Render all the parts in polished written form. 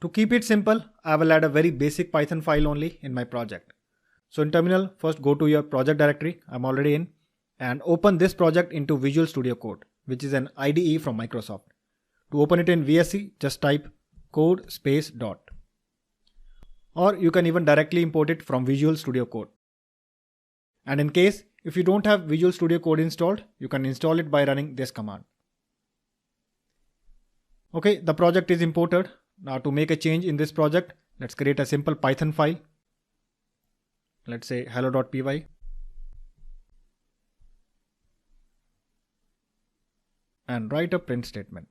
To keep it simple, I will add a very basic Python file only in my project. So in terminal, first go to your project directory, I'm already in, and open this project into Visual Studio Code, which is an IDE from Microsoft. To open it in VSC, just type code space dot. Or you can even directly import it from Visual Studio Code. And in case if you don't have Visual Studio Code installed, you can install it by running this command. Okay, the project is imported. Now to make a change in this project, let's create a simple Python file. Let's say hello.py. And write a print statement.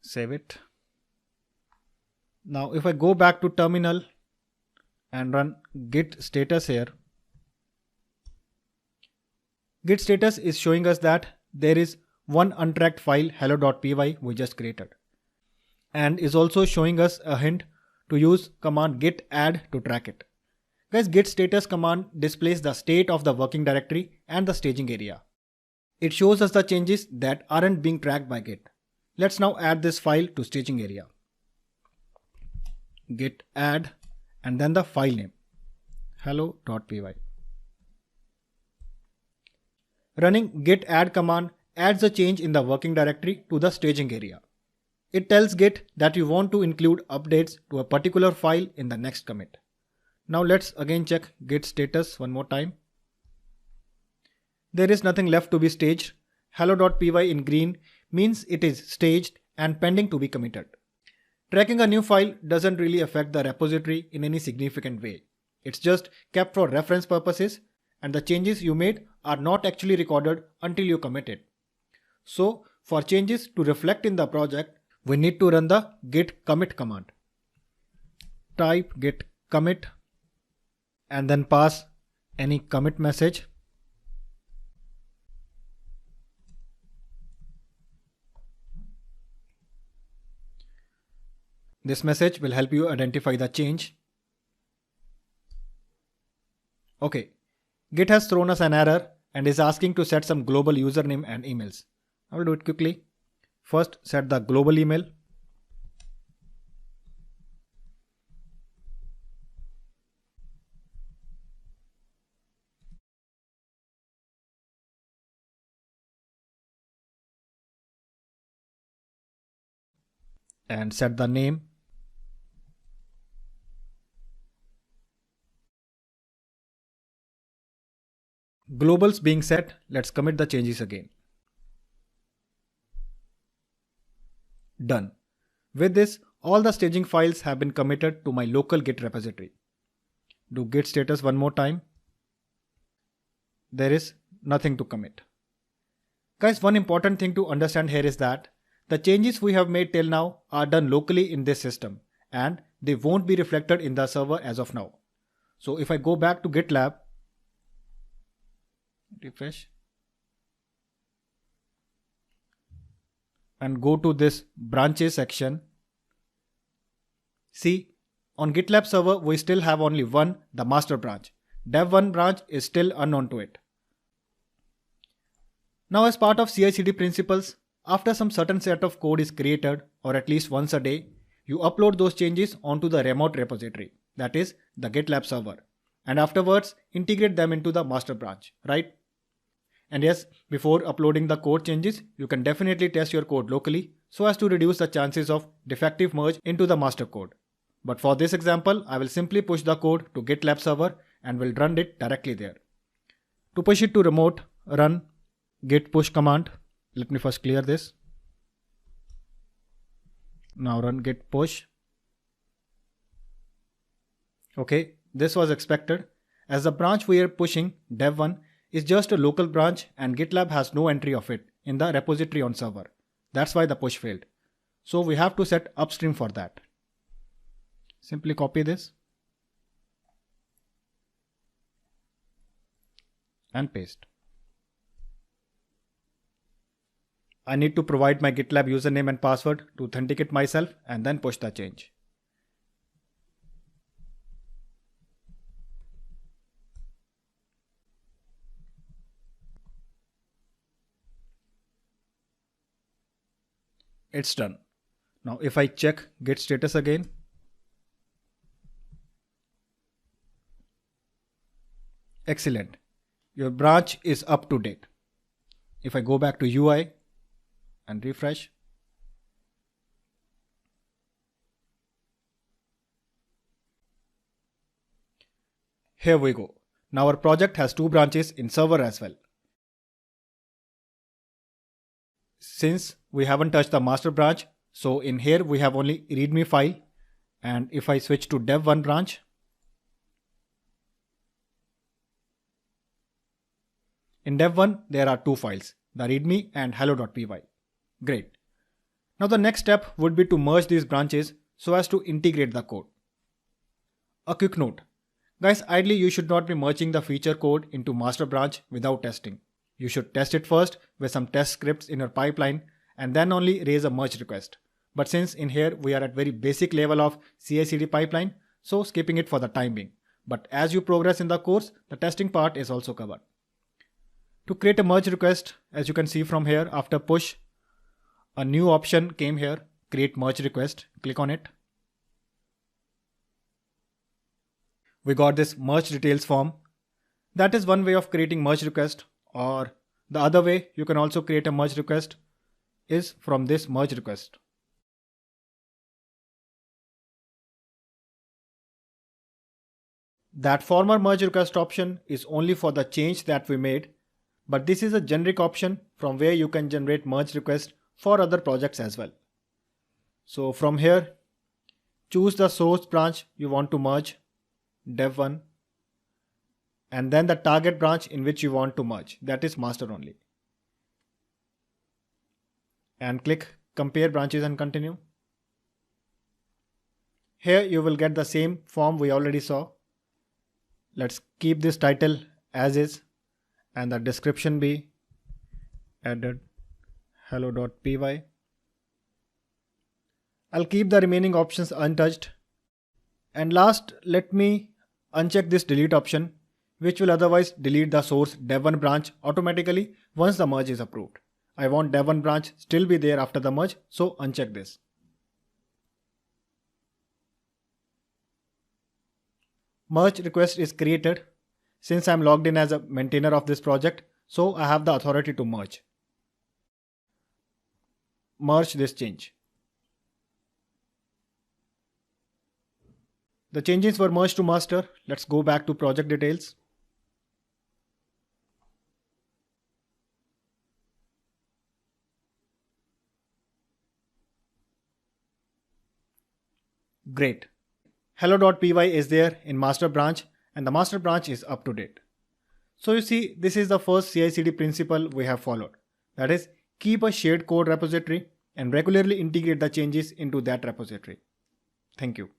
Save it. Now if I go back to terminal and run git status here, git status is showing us that there is one untracked file hello.py we just created, and is also showing us a hint to use command git add to track it. Guys, git status command displays the state of the working directory and the staging area. It shows us the changes that aren't being tracked by Git. Let's now add this file to staging area. Git add and then the file name hello.py. Running git add command adds a change in the working directory to the staging area. It tells Git that you want to include updates to a particular file in the next commit. Now let's again check git status one more time. There is nothing left to be staged. Hello.py in green means it is staged and pending to be committed. Tracking a new file doesn't really affect the repository in any significant way. It's just kept for reference purposes, and the changes you made are not actually recorded until you commit it. So for changes to reflect in the project, we need to run the git commit command. Type git commit and then pass any commit message. This message will help you identify the change. Okay, Git has thrown us an error and is asking to set some global username and emails. I will do it quickly. First, set the global email. And set the name. Globals being set, let's commit the changes again. Done. With this, all the staging files have been committed to my local Git repository. Do git status one more time. There is nothing to commit. Guys, one important thing to understand here is that the changes we have made till now are done locally in this system and they won't be reflected in the server as of now. So if I go back to GitLab, refresh, and go to this branches section, see, on GitLab server we still have only one, the master branch. Dev1 branch is still unknown to it. Now as part of CI/CD principles, after some certain set of code is created, or at least once a day, you upload those changes onto the remote repository, that is the GitLab server, and afterwards integrate them into the master branch, right? And yes, before uploading the code changes, you can definitely test your code locally so as to reduce the chances of defective merge into the master code. But for this example, I will simply push the code to GitLab server and will run it directly there. To push it to remote, run git push command. Let me first clear this. Now run git push. Okay, this was expected as the branch we are pushing, dev1, is just a local branch and GitLab has no entry of it in the repository on server. That's why the push failed. So we have to set upstream for that. Simply copy this and paste. I need to provide my GitLab username and password to authenticate myself and then push the change. It's done. Now if I check git status again, excellent. Your branch is up to date. If I go back to UI and refresh, here we go. Now our project has 2 branches in server as well. Since we haven't touched the master branch, so in here we have only readme file, and if I switch to dev1 branch, in dev1 there are 2 files, the readme and hello.py. Great. Now the next step would be to merge these branches so as to integrate the code. A quick note. Guys, ideally you should not be merging the feature code into master branch without testing. You should test it first with some test scripts in your pipeline and then only raise a merge request. But since in here we are at very basic level of CI/CD pipeline, so skipping it for the time being. But as you progress in the course, the testing part is also covered. To create a merge request, as you can see from here, after push, a new option came here, create merge request. Click on it. We got this merge details form. That is one way of creating merge request, or the other way you can also create a merge request is from this merge request. That former merge request option is only for the change that we made, but this is a generic option from where you can generate merge request for other projects as well. So from here, choose the source branch you want to merge, dev1, and then the target branch in which you want to merge, that is master only. And click compare branches and continue. Here you will get the same form we already saw. Let's keep this title as is and the description be added hello.py. I'll keep the remaining options untouched. And last, let me uncheck this delete option, which will otherwise delete the source dev1 branch automatically once the merge is approved. I want dev1 branch still be there after the merge, so uncheck this. Merge request is created. Since I am logged in as a maintainer of this project, so I have the authority to merge. Merge this change. The changes were merged to master. Let's go back to project details. Great. Hello.py is there in master branch and the master branch is up to date. So you see, this is the first CI/CD principle we have followed. That is, keep a shared code repository and regularly integrate the changes into that repository. Thank you.